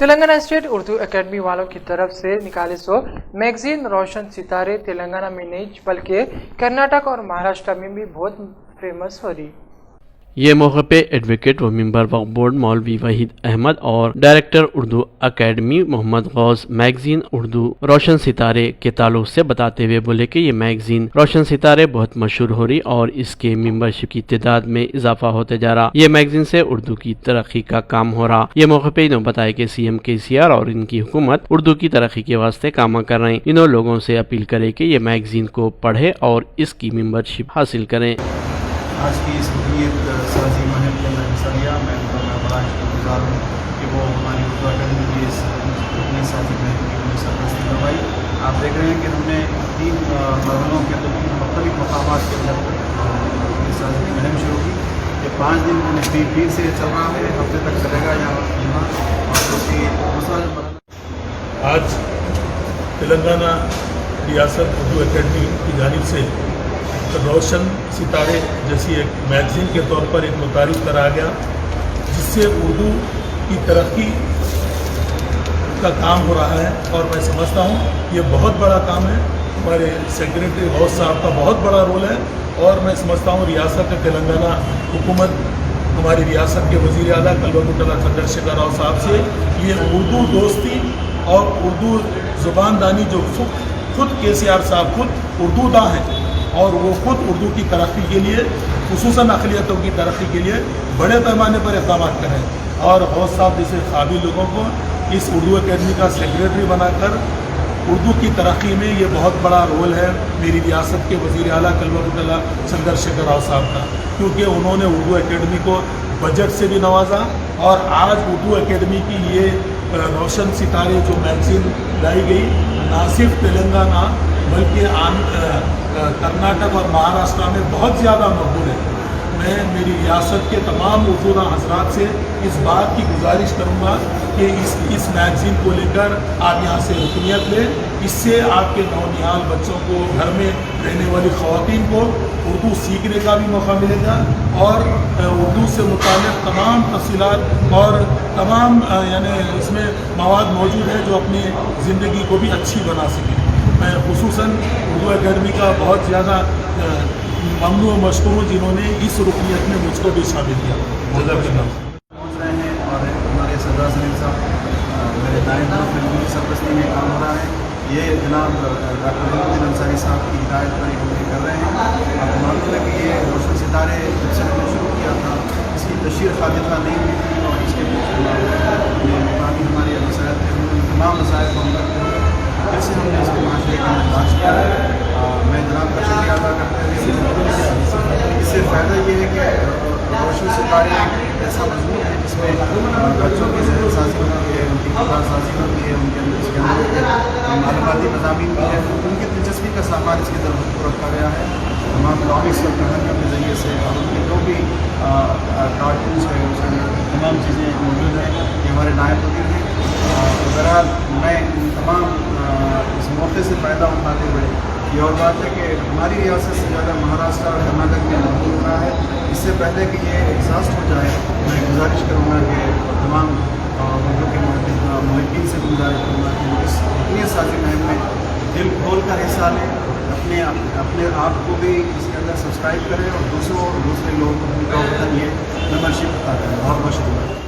Telangana state Urdu academy والوں کی طرف سے نکالے سو میگزین روشن ستارے تلنگانہ میں نہیں بلکہ کرناٹک اور مہاراشٹر میں بھی بہت فیمس ہو رہی۔ یہ موقع پہ ایڈوکیٹ و ممبر وقف بورڈ مولوی وحید احمد اور ڈائریکٹر اردو اکیڈمی محمد غوث میگزین اردو روشن ستارے کے تعلق سے بتاتے ہوئے بولے کہ یہ میگزین روشن ستارے بہت مشہور ہو رہی اور اس کے ممبرشپ کی تعداد میں اضافہ ہوتے جا رہا۔ یہ میگزین سے اردو کی ترقی کا کام ہو رہا۔ یہ موقع پہ انہوں نے بتایا کہ سی ایم KCR اور ان کی حکومت اردو کی ترقی کے واسطے کام کر رہے ہیں۔ انہوں لوگوں سے اپیل کرے کہ یہ میگزین کو پڑھے اور اس کی ممبرشپ حاصل کریں۔ آج کی اس حکومت سازی مہم کے اندر حصہ لیا۔ میں بڑا شکر گزار ہوں کہ وہ ہماری اردو اکیڈمی کی اس حکومت سازی مہم کی انہوں نے سرپرستی کروائی۔ آپ دیکھ رہے ہیں کہ ہم نے 3 مرحلوں کے اندر 3 مختلف مقامات کے اندر حکومت سازی کی مہم شروع کی۔ یہ 5 دن میں پیر سے چل رہا ہے، ہفتے تک چلے گا یہاں اور اس کی دوسرا مرحلہ آج تلنگانہ ریاست اردو اکیڈمی کی جانب سے روشن ستارے جیسی ایک میگزین کے طور پر ایک متعارف کرایا گیا، جس سے اردو کی ترقی کا کام ہو رہا ہے اور میں سمجھتا ہوں یہ بہت بڑا کام ہے۔ ہمارے سیکریٹری غوث صاحب کا بہت بڑا رول ہے اور میں سمجھتا ہوں ریاست تلنگانہ حکومت ہماری ریاست کے وزیر اعلیٰ کلوکٹلا چندر شیکھر راؤ صاحب سے یہ اردو دوستی اور اردو زبان دانی جو خود KCR صاحب خود اردو داں ہیں اور وہ خود اردو کی ترقی کے لیے خصوصاً اقلیتوں کی ترقی کے لیے بڑے پیمانے پر اقدامات کریں اور غوث صاحب جیسے قابل لوگوں کو اس اردو اکیڈمی کا سیکریٹری بنا کر اردو کی ترقی میں یہ بہت بڑا رول ہے میری ریاست کے وزیر اعلیٰ کلوکٹلا چندر شیکھر راؤ صاحب کا، کیونکہ انہوں نے اردو اکیڈمی کو بجٹ سے بھی نوازا اور آج اردو اکیڈمی کی یہ روشن ستارے جو میگزین لائی گئی نہ صرف تلنگانہ بلکہ کرناٹک اور مہاراشٹر میں بہت زیادہ مقبول ہے۔ میں میری ریاست کے تمام اردو حضرات سے اس بات کی گزارش کروں گا کہ اس میگزین کو لے کر آپ یہاں سے رکنیت لیں۔ اس سے آپ کے نونہال بچوں کو، گھر میں رہنے والی خواتین کو اردو سیکھنے کا بھی موقع ملے گا اور اردو سے متعلق تمام تفصیلات اور تمام یعنی اس میں مواد موجود ہے جو اپنی زندگی کو بھی اچھی بنا سکیں۔ میں خصوصاً اردو اکیڈمی کا بہت زیادہ ممنون و مشکور ہوں جنہوں نے اس رکنیت میں مجھ کو بھی شامل کیا۔ پہنچ رہے ہیں اور ہمارے سردار سلیم صاحب میرے دائیں طرف میں سرپرستی میں کام ہو رہا ہے۔ یہ جناب ڈاکٹر محمد انصاری صاحب کی ہدایت پر یہ کر رہے ہیں۔ آپ معلوم ہے کہ یہ روشن ستارے جب سے ہم نے شروع کیا تھا اس کی تشہیر خالصہ نہیں ہوئی تھی اور اس کے مقامی ہمارے مسائل تھے، تمام مسائل کو ہم کرتے ہوئے پھر سے ہم نے اس کے معاشرے کے اندر تلاش کیا ہے۔ میں جناب کا شکریہ ادا کرتے ہوئے اس سے فائدہ یہ ہے کہ روشن ستارے ایسا مضمون ہے جس میں بچوں کی ذہن سازی ہوتی ہے، ان کی کردار سازی ہوتی ہے، ان کے اندر اس کے اندر معلوماتی مضامین بھی ہے، ان کی دلچسپی کا سامان اس کے اندر رکھا گیا ہے۔ تمام کامکس اور کہانیوں کے ذریعے سے اور ان کی جو بھی کارٹونس ہے اس میں تمام چیزیں موجود ہیں۔ یہ ہمارے نائب وزیر ہیں۔ بہرحال میں ان تمام اس موقع سے فائدہ اٹھاتے ہوئے یہ اور بات ہے کہ ہماری ریاست سے زیادہ مہاراشٹر اور کرناٹک میں مقبول ہو رہا ہے۔ اس سے پہلے کہ یہ احساس ہو جائے میں گزارش کروں گا کہ تمام اردو کے محبین سے گزارش کروں گا کہ وہ اس حکومت سازی مہم میں دل کھول کر حصہ لیں، اپنے آپ کو بھی اس کے اندر سبسکرائب کریں اور دوسرے لوگوں کو بھی یہ ممبرشپ عطا کریں۔ بہت بہت شکریہ۔